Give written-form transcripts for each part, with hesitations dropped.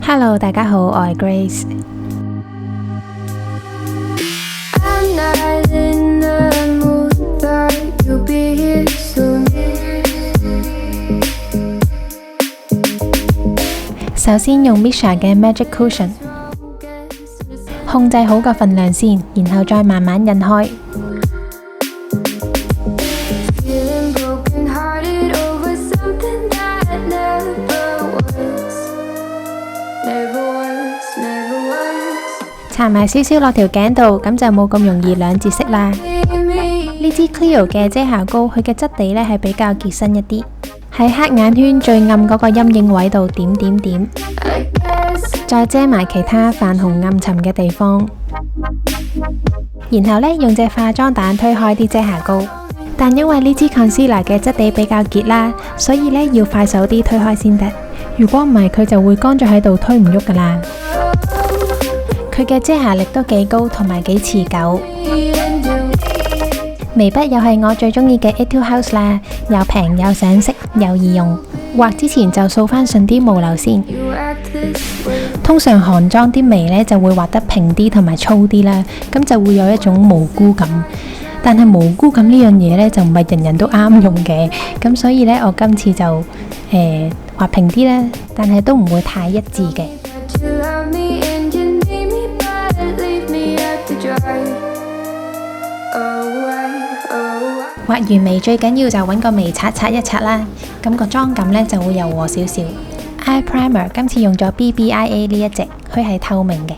Hello， 大家好，我係 Grace。首先用 Missha 嘅 Magic Cushion， 控制好個份量先，然後再慢慢印開。搽埋少少落條頸度，咁就冇咁容易兩截色啦。呢支 Clio 嘅遮瑕膏，佢嘅質地呢係比較結身一啲，喺黑眼圈最暗嗰個陰影位度點點點，再遮埋其他泛紅暗沉嘅地方。然後呢，用隻化妝蛋推開啲遮瑕膏，但因為呢支 concealer 嘅質地比較結啦，所以呢要快手啲推開先得。如果唔係，佢就會乾咗喺度推唔喐噶啦。佢嘅遮瑕力都幾高，同埋幾持久。眉筆又係我最中意嘅 Etude House 啦，又平又上色又易用。畫之前就掃翻順啲毛流先。通常韓妝啲眉呢就會畫得平啲同埋粗啲啦，咁就會有一種無辜感。但係無辜感呢樣嘢呢，就唔係人人都啱用嘅，咁所以呢，我今次就畫平啲啦，但係都唔會太一致嘅。畫完眉最緊要就揾個眉刷刷一刷啦，咁個妝感呢就會柔和少少。Eye Primer 今次用咗 BBIA 呢一隻，佢係透明嘅。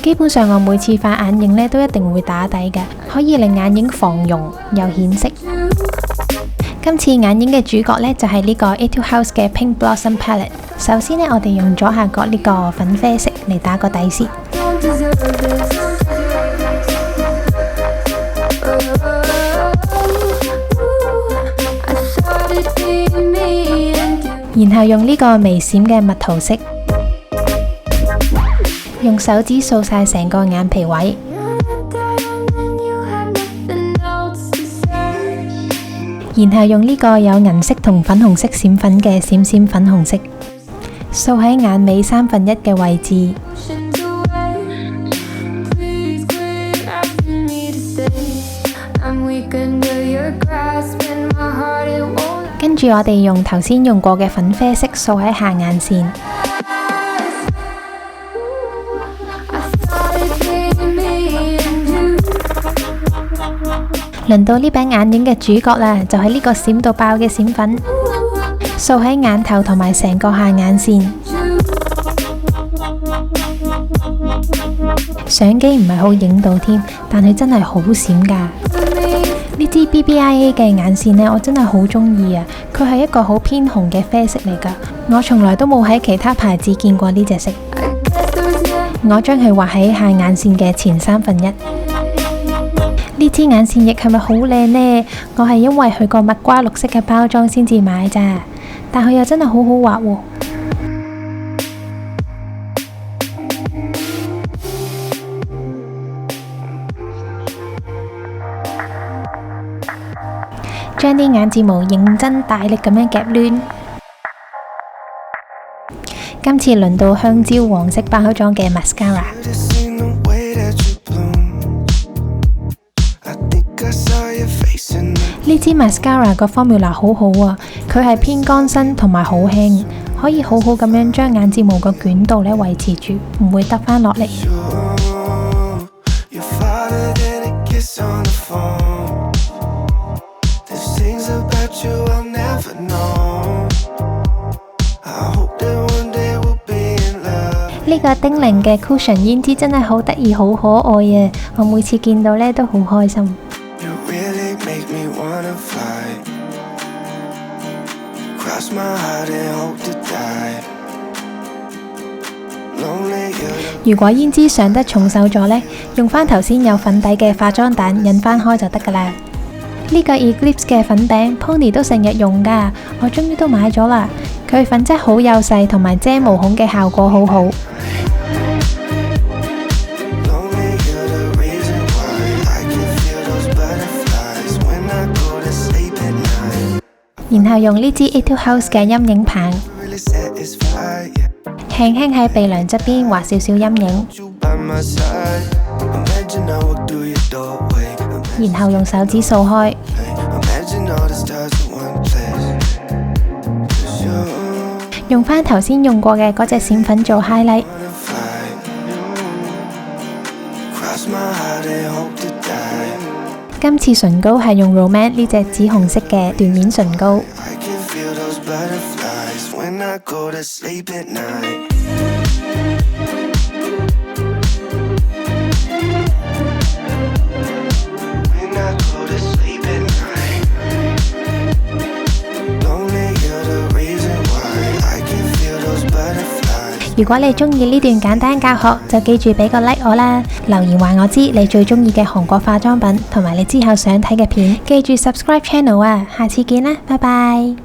基本上我每次畫眼影呢都一定會打底嘅，可以令眼影防溶又顯色。今次眼影嘅主角呢就係呢個 Etude House 嘅 Pink Blossom Palette。首先呢，我哋用左下角呢個粉啡色嚟打個底先。然後用呢個微閃嘅蜜桃色，用手指掃晒成個眼皮位，然後用呢個有銀色同粉紅色閃粉嘅閃閃粉紅色，掃喺眼尾1/3嘅位置。跟住我哋用頭先用過嘅粉啡色掃喺下眼線。輪到呢柄眼影嘅主角啦，就係呢個閃到爆嘅閃粉，掃喺眼頭同埋成個下眼線。相機唔係好影到添，但係真係好閃㗎。呢支 BBIA 嘅眼線呢，我真係好中意啊！佢係一個好偏紅嘅啡色嚟㗎，我從來都冇喺其他牌子見過呢隻色。我將佢畫喺下眼線嘅前1/3。呢支眼線液係咪好靚呢？我係因為佢個蜜瓜綠色嘅包裝先至買咋，但佢又真係好好畫喎。將啲眼睫毛認真大力咁樣夾攣。今次輪到香蕉黃色包裝嘅 mascara。呢支 mascara 個 formula 好好啊，佢係偏乾身同埋好輕，可以好好咁樣將眼睫毛個捲度咧維持住，唔會得返落嚟。呢個丁玲嘅 cushion 胭脂真係好得意，好可愛啊！我每次見到呢都好開心。如果胭脂上得重手咗呢，用翻頭先有粉底嘅化妝蛋印翻開就得噶啦。呢個 Eclipse 嘅粉餅 Pony 都成日用噶，我終於都買咗啦。佢粉質好幼細，同埋遮毛孔嘅效果好好。然後用呢支 Etude House 嘅陰影棒，輕輕喺鼻梁側邊畫少少陰影，然後用手指掃開。用返頭先用過嘅嗰隻閃粉做 highlight。今次唇膏係用 Romance 呢隻紫紅色嘅緞面唇膏。如果你中意呢段簡單教學，就記住俾個 like 我啦，留言話我知你最中意嘅韓國化妝品，同埋你之後想睇嘅片，記住 subscribe channel啊，下次見啦，拜拜。